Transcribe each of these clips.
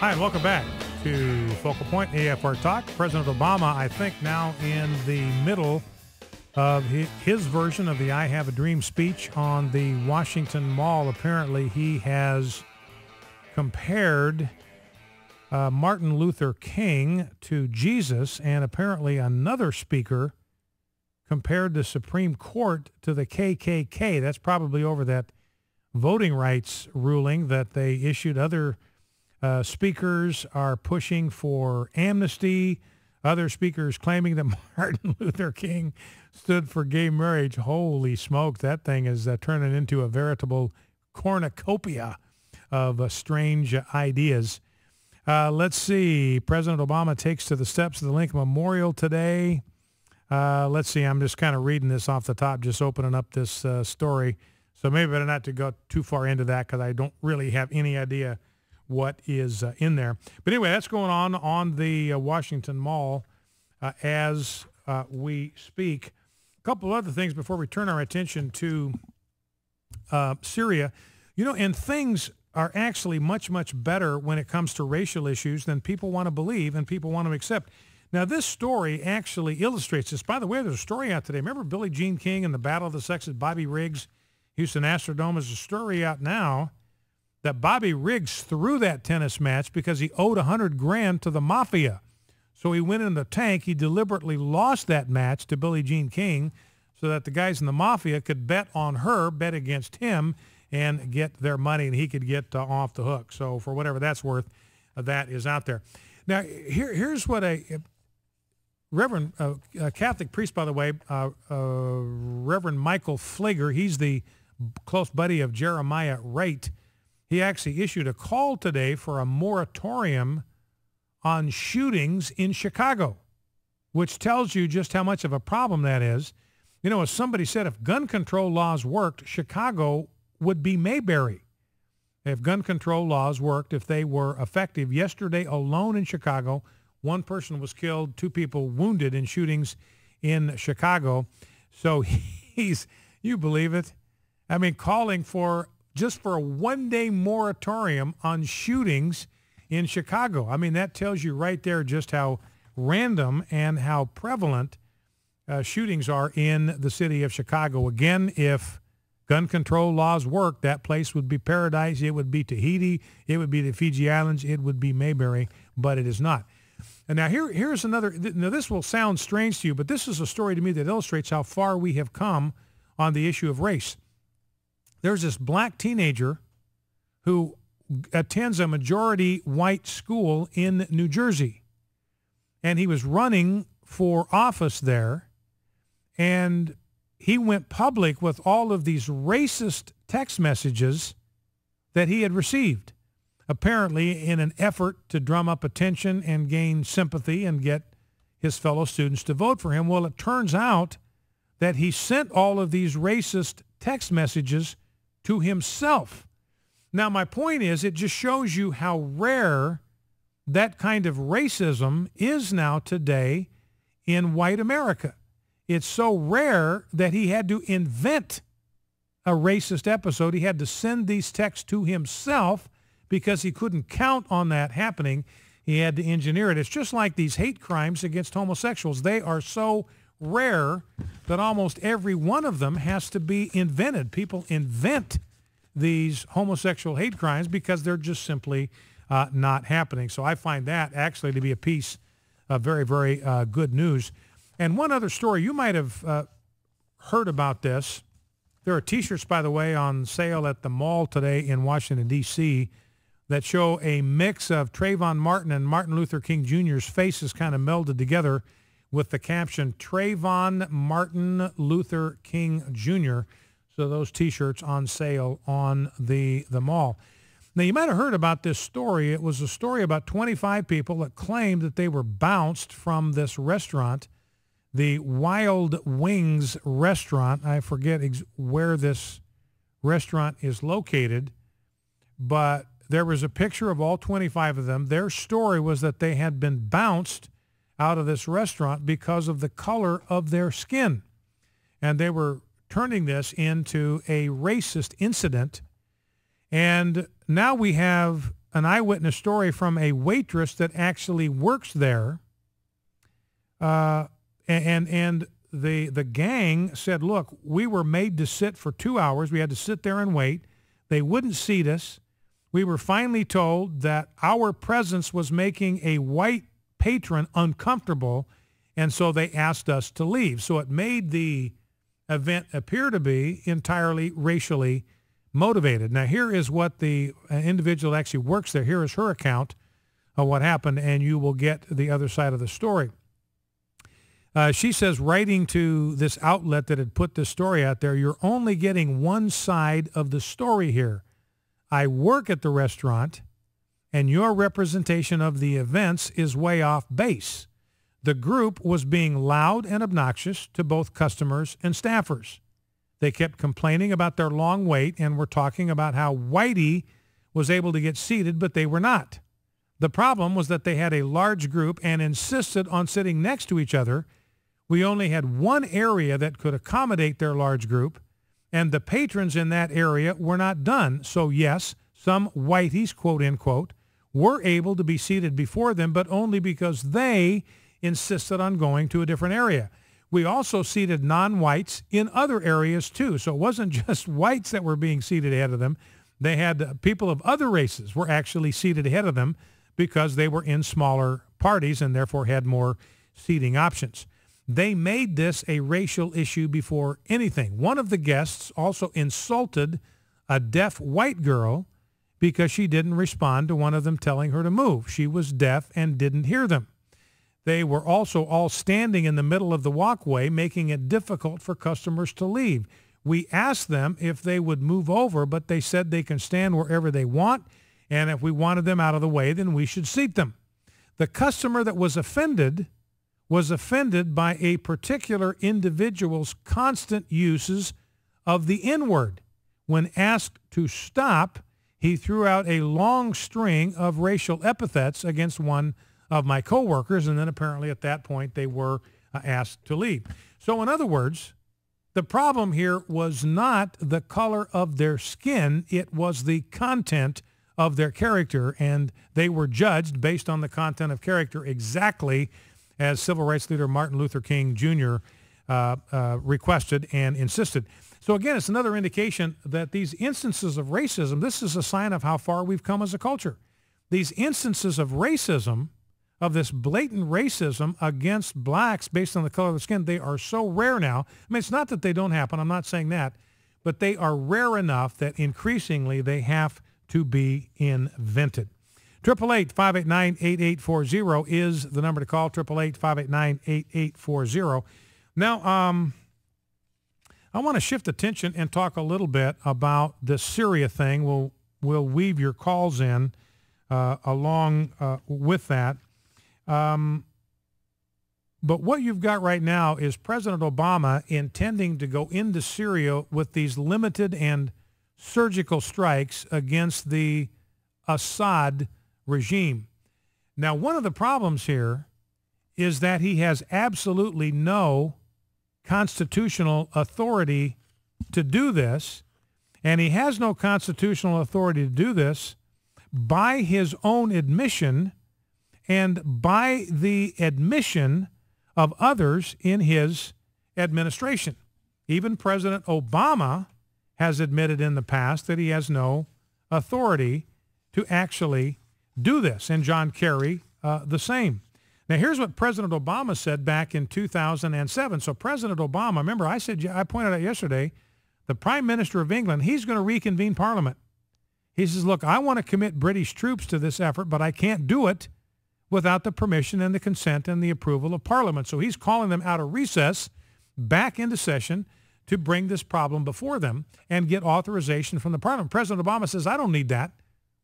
Hi, and welcome back to Focal Point, AFR Talk. President Obama, I think, now in the middle of his version of the I Have a Dream speech on the Washington Mall. Apparently, he has compared Martin Luther King to Jesus, and apparently another speaker compared the Supreme Court to the KKK. That's probably over that voting rights ruling that they issued. Other speakers are pushing for amnesty. Other speakers claiming that Martin Luther King stood for gay marriage. Holy smoke, that thing is turning into a veritable cornucopia of strange ideas. Let's see. President Obama takes to the steps of the Lincoln Memorial today. Let's see. I'm just kind of reading this off the top, just opening up this story. So maybe better not to go too far into that because I don't really have any idea what is in there. But anyway, that's going on the Washington Mall as we speak. A couple of other things before we turn our attention to Syria. You know, and things are actually much, much better when it comes to racial issues than people want to believe and people want to accept. Now, this story actually illustrates this. By the way, there's a story out today. Remember Billie Jean King and the Battle of the Sexes, Bobby Riggs, Houston Astrodome? There's a story out now that Bobby Riggs threw that tennis match because he owed $100,000 to the mafia. So he went in the tank. He deliberately lost that match to Billie Jean King so that the guys in the mafia could bet on her, bet against him, and get their money, and he could get off the hook. So for whatever that's worth, that is out there. Now, here's what a Reverend Catholic priest, by the way, Reverend Michael Flager, he's the close buddy of Jeremiah Wright. He actually issued a call today for a moratorium on shootings in Chicago, which tells you just how much of a problem that is. You know, as somebody said, if gun control laws worked, Chicago would be Mayberry. If gun control laws worked, if they were effective. Yesterday alone in Chicago, one person was killed, 2 people wounded in shootings in Chicago. So he's, you believe it? I mean, calling for just for a one-day moratorium on shootings in Chicago. I mean, that tells you right there just how random and how prevalent shootings are in the city of Chicago. Again, if gun control laws work, that place would be paradise. It would be Tahiti. It would be the Fiji Islands. It would be Mayberry, but it is not. And now here's another, now this will sound strange to you, but this is a story to me that illustrates how far we have come on the issue of race. There's this black teenager who attends a majority white school in New Jersey, and he was running for office there, and he went public with all of these racist text messages that he had received, apparently in an effort to drum up attention and gain sympathy and get his fellow students to vote for him. Well, it turns out that he sent all of these racist text messages to himself. Now, my point is, it just shows you how rare that kind of racism is now today in white America. It's so rare that he had to invent a racist episode. He had to send these texts to himself because he couldn't count on that happening. He had to engineer it. It's just like these hate crimes against homosexuals. They are so rare that almost every one of them has to be invented. People invent these homosexual hate crimes because they're just simply not happening. So I find that actually to be a piece of very, very good news. And one other story, you might have heard about this. There are T-shirts, by the way, on sale at the mall today in Washington, D.C., that show a mix of Trayvon Martin and Martin Luther King Jr.'s faces kind of melded together with the caption, Trayvon Martin Luther King Jr. So those T-shirts on sale on the mall. Now, you might have heard about this story. It was a story about 25 people that claimed that they were bounced from this restaurant, the Wild Wings restaurant. I forget where this restaurant is located, but there was a picture of all 25 of them. Their story was that they had been bounced out of this restaurant because of the color of their skin. And they were turning this into a racist incident. And now we have an eyewitness story from a waitress that actually works there. And the gang said, look, we were made to sit for 2 hours. We had to sit there and wait. They wouldn't seat us. We were finally told that our presence was making a white patron uncomfortable, and so they asked us to leave. So it made the event appear to be entirely racially motivated. Now, here is what the individual that actually works there. Here is her account of what happened, and you will get the other side of the story. She says, writing to this outlet that had put this story out there, you're only getting one side of the story here. I work at the restaurant, and your representation of the events is way off base. The group was being loud and obnoxious to both customers and staffers. They kept complaining about their long wait and were talking about how Whitey was able to get seated, but they were not. The problem was that they had a large group and insisted on sitting next to each other. We only had one area that could accommodate their large group, and the patrons in that area were not done. So yes, some whiteys, quote unquote, were able to be seated before them, but only because they insisted on going to a different area. We also seated non-whites in other areas too. So it wasn't just whites that were being seated ahead of them. They had people of other races were actually seated ahead of them because they were in smaller parties and therefore had more seating options. They made this a racial issue before anything. One of the guests also insulted a deaf white girl because she didn't respond to one of them telling her to move. She was deaf and didn't hear them. They were also all standing in the middle of the walkway, making it difficult for customers to leave. We asked them if they would move over, but they said they can stand wherever they want, and if we wanted them out of the way, then we should seat them. The customer that was offended by a particular individual's constant uses of the N-word. When asked to stop, he threw out a long string of racial epithets against one of my coworkers, and then apparently at that point they were asked to leave. So in other words, the problem here was not the color of their skin, it was the content of their character, and they were judged based on the content of character exactly as civil rights leader Martin Luther King Jr. Requested and insisted. So again, it's another indication that these instances of racism, this is a sign of how far we've come as a culture. These instances of racism, of this blatant racism against blacks based on the color of the skin, they are so rare now. I mean, it's not that they don't happen. I'm not saying that. But they are rare enough that increasingly they have to be invented. 888-589-8840 is the number to call, 888-589-8840. Now, I want to shift attention and talk a little bit about the Syria thing. We'll weave your calls in along with that. But what you've got right now is President Obama intending to go into Syria with these limited and surgical strikes against the Assad regime. Now, one of the problems here is that he has absolutely no constitutional authority to do this, and he has no constitutional authority to do this by his own admission and by the admission of others in his administration. Even President Obama has admitted in the past that he has no authority to actually do this, and John Kerry the same. Now, here's what President Obama said back in 2007. So President Obama, remember I pointed out yesterday, the Prime Minister of England, he's going to reconvene Parliament. He says, look, I want to commit British troops to this effort, but I can't do it without the permission and the consent and the approval of Parliament. So he's calling them out of recess back into session to bring this problem before them and get authorization from the Parliament. President Obama says, I don't need that.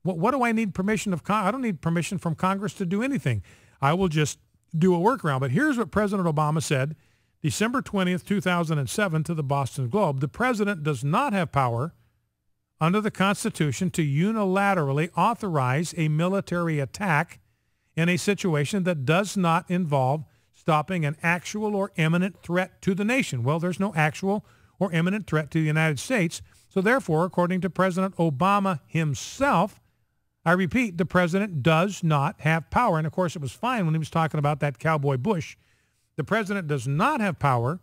What do I need permission of? I don't need permission from Congress to do anything. I will just do a workaround. But here's what President Obama said December 20th, 2007 to the Boston Globe. The president does not have power under the Constitution to unilaterally authorize a military attack in a situation that does not involve stopping an actual or imminent threat to the nation. Well, there's no actual or imminent threat to the United States. So therefore, according to President Obama himself, I repeat, the president does not have power. And, of course, it was fine when he was talking about that cowboy Bush. The president does not have power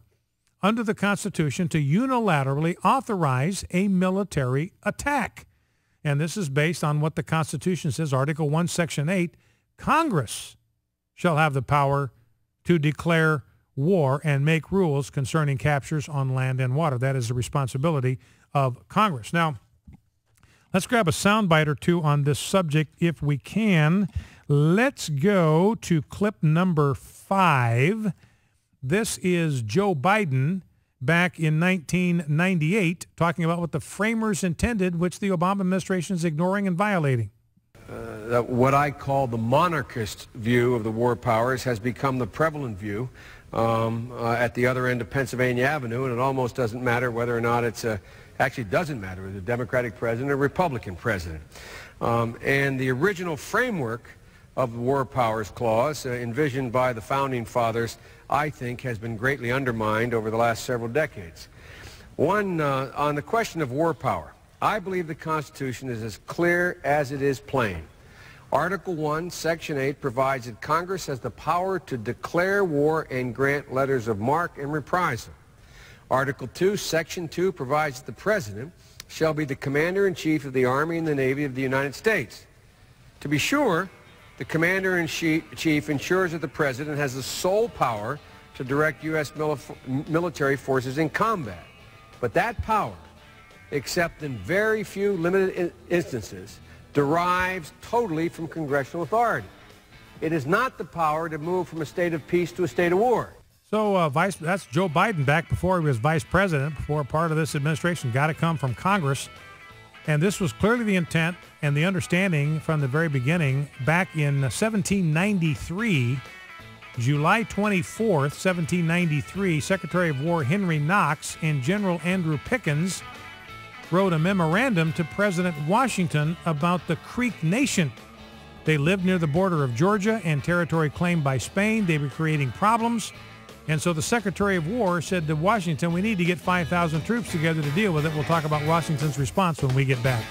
under the Constitution to unilaterally authorize a military attack. And this is based on what the Constitution says, Article 1, Section 8. Congress shall have the power to declare war and make rules concerning captures on land and water. That is the responsibility of Congress. Now, let's grab a soundbite or two on this subject if we can. Let's go to clip number 5. This is Joe Biden back in 1998 talking about what the framers intended, which the Obama administration is ignoring and violating. What I call the monarchist view of the war powers has become the prevalent view at the other end of Pennsylvania Avenue, and it almost doesn't matter whether or not actually doesn't matter whether it's a Democratic president or a Republican president. And the original framework of the War Powers Clause envisioned by the Founding Fathers, I think, has been greatly undermined over the last several decades. One, on the question of war power, I believe the Constitution is as clear as it is plain. Article 1, Section 8 provides that Congress has the power to declare war and grant letters of marque and reprisal. Article 2, Section 2 provides that the President shall be the Commander-in-Chief of the Army and the Navy of the United States. To be sure, the Commander-in-Chief ensures that the President has the sole power to direct U.S. military forces in combat. But that power, except in very few limited instances, derives totally from congressional authority. It is not the power to move from a state of peace to a state of war. So that's Joe Biden back before he was vice president, before part of this administration. Got to come from Congress. And this was clearly the intent and the understanding from the very beginning. Back in 1793, July 24th, 1793, Secretary of War Henry Knox and General Andrew Pickens wrote a memorandum to President Washington about the Creek Nation. They lived near the border of Georgia and territory claimed by Spain. They were creating problems. And so the Secretary of War said to Washington, we need to get 5,000 troops together to deal with it. We'll talk about Washington's response when we get back.